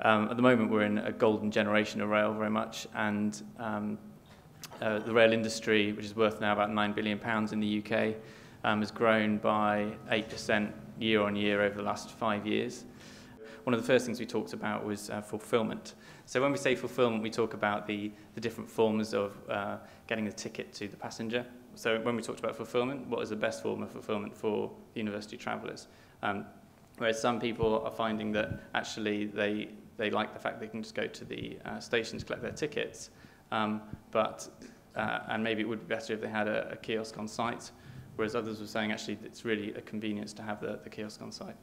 At the moment, we're in a golden generation of rail very much, and the rail industry, which is worth now about £9 billion in the UK, has grown by 8% year on year over the last 5 years. One of the first things we talked about was fulfilment. So when we say fulfilment, we talk about the different forms of getting a ticket to the passenger. So when we talked about fulfilment, what is the best form of fulfilment for university travellers? Whereas some people are finding that actually they like the fact they can just go to the station to collect their tickets, and maybe it would be better if they had a kiosk on site, whereas others were saying actually it's really a convenience to have the kiosk on site.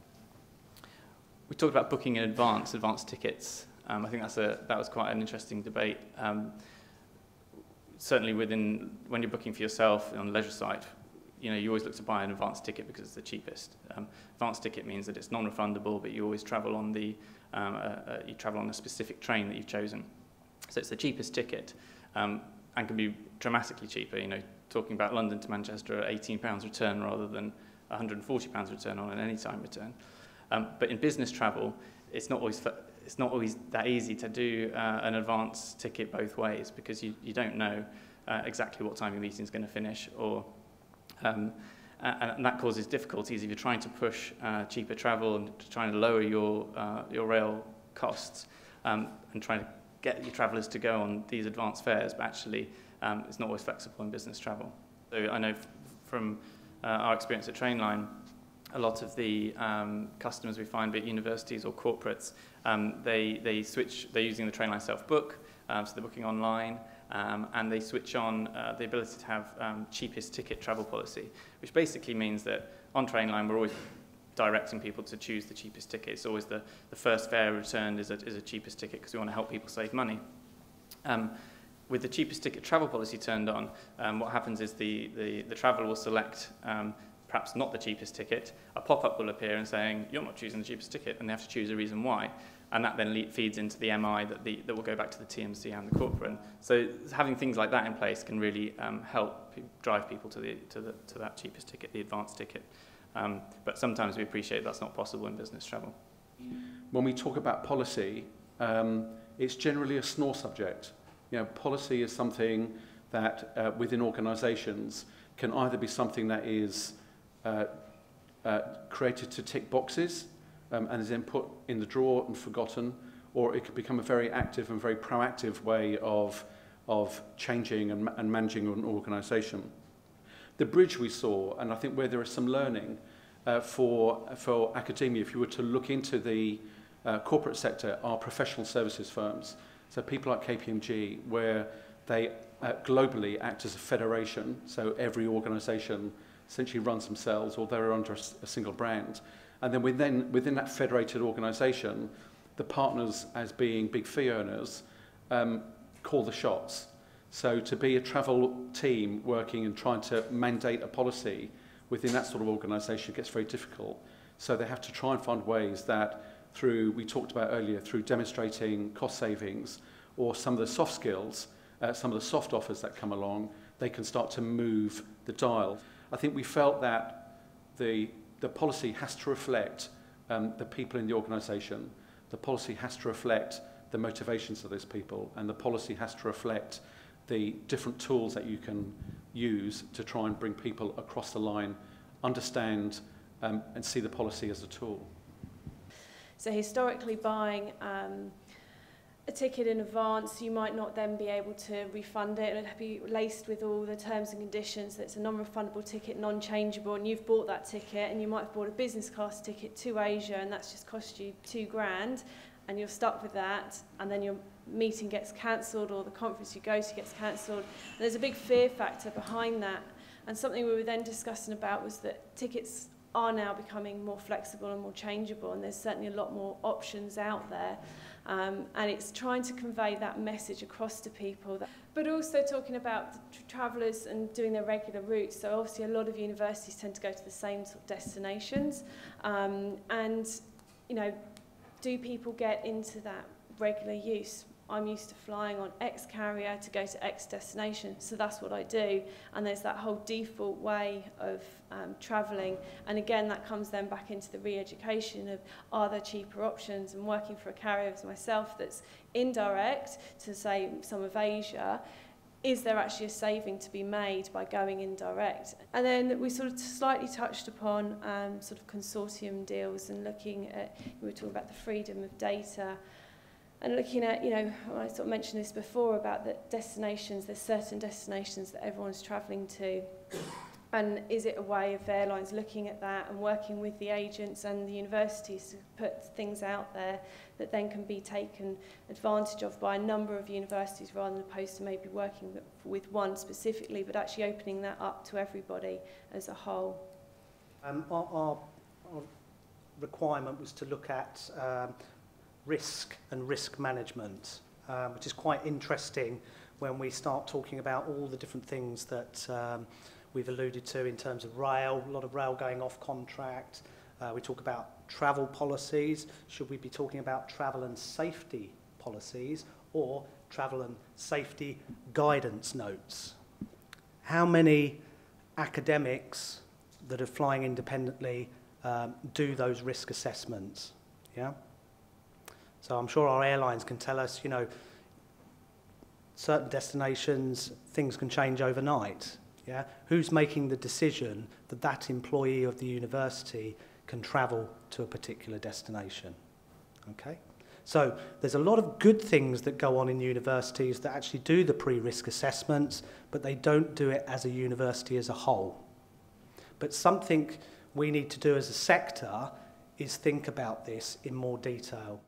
We talked about booking in advance tickets. I think that was quite an interesting debate. Certainly when you're booking for yourself on a leisure site, you always look to buy an advance ticket because it's the cheapest. Advance ticket means that it's non-refundable, but you always travel on a specific train that you've chosen. So it's the cheapest ticket, and can be dramatically cheaper. Talking about London to Manchester at £18 return rather than £140 return on an anytime return. But in business travel, it's not always that easy to do an advance ticket both ways, because you don't know exactly what time your meeting is going to finish, and that causes difficulties if you're trying to push cheaper travel and trying to lower your rail costs, and trying to get your travellers to go on these advanced fares, but actually it's not always flexible in business travel. So I know from our experience at Trainline, a lot of the customers we find, be it universities or corporates, they're using the Trainline self-book, so they're booking online, and they switch on the ability to have cheapest ticket travel policy, which basically means that on Trainline we're always directing people to choose the cheapest ticket. It's always the first fare returned is a cheapest ticket because we want to help people save money. With the cheapest ticket travel policy turned on, what happens is the traveller will select perhaps not the cheapest ticket. A pop-up will appear and saying, you're not choosing the cheapest ticket, and they have to choose a reason why. And that then feeds into the MI that will go back to the TMC and the corporate. So having things like that in place can really help drive people to that cheapest ticket, the advanced ticket. But sometimes we appreciate that's not possible in business travel. When we talk about policy, it's generally a snore subject. Policy is something that within organisations can either be something that is created to tick boxes and is then put in the drawer and forgotten, or it could become a very active and very proactive way of changing and managing an organisation. The bridge we saw, and I think where there is some learning for academia, if you were to look into the corporate sector, are professional services firms. So people like KPMG, where they globally act as a federation, so every organisation essentially runs themselves, or they're under a single brand. And then within that federated organisation, the partners, as being big fee earners, call the shots. So to be a travel team working and trying to mandate a policy within that sort of organisation gets very difficult. So they have to try and find ways that we talked about earlier, through demonstrating cost savings or some of the soft skills, some of the soft offers that come along, they can start to move the dial. I think we felt that the policy has to reflect the people in the organisation. The policy has to reflect the motivations of those people, and the policy has to reflect the different tools that you can use to try and bring people across the line, understand and see the policy as a tool. So historically, buying a ticket in advance, you might not then be able to refund it, and it'd be laced with all the terms and conditions that it's a non-refundable ticket, non-changeable, and you've bought that ticket, and you might have bought a business class ticket to Asia, and that's just cost you £2,000, and you're stuck with that, and then your meeting gets cancelled, or the conference you go to gets cancelled. And there's a big fear factor behind that, and something we were then discussing about was that tickets are now becoming more flexible and more changeable, and there's certainly a lot more options out there. And it's trying to convey that message across to people, but also talking about travellers and doing their regular routes. So obviously a lot of universities tend to go to the same sort of destinations, and do people get into that regular use? I'm used to flying on X carrier to go to X destination, so that's what I do. And there's that whole default way of travelling. And again, that comes then back into the re-education of, are there cheaper options? And working for a carrier as myself that's indirect to, say, some of Asia, is there actually a saving to be made by going indirect? And then we sort of slightly touched upon sort of consortium deals and looking at, we were talking about the freedom of data, and looking at, you know, I sort of mentioned this before about the destinations, there's certain destinations that everyone's travelling to. And is it a way of airlines looking at that and working with the agents and the universities to put things out there that then can be taken advantage of by a number of universities rather than opposed to maybe working with one specifically, but actually opening that up to everybody as a whole? Our requirement was to look at risk and risk management, which is quite interesting when we start talking about all the different things that we've alluded to in terms of rail, a lot of rail going off contract. We talk about travel policies. Should we be talking about travel and safety policies or travel and safety guidance notes? How many academics that are flying independently do those risk assessments? Yeah. So I'm sure our airlines can tell us, you know, certain destinations, things can change overnight. Yeah? Who's making the decision that that employee of the university can travel to a particular destination? Okay? So there's a lot of good things that go on in universities that actually do the pre-risk assessments, but they don't do it as a university as a whole. But something we need to do as a sector is think about this in more detail.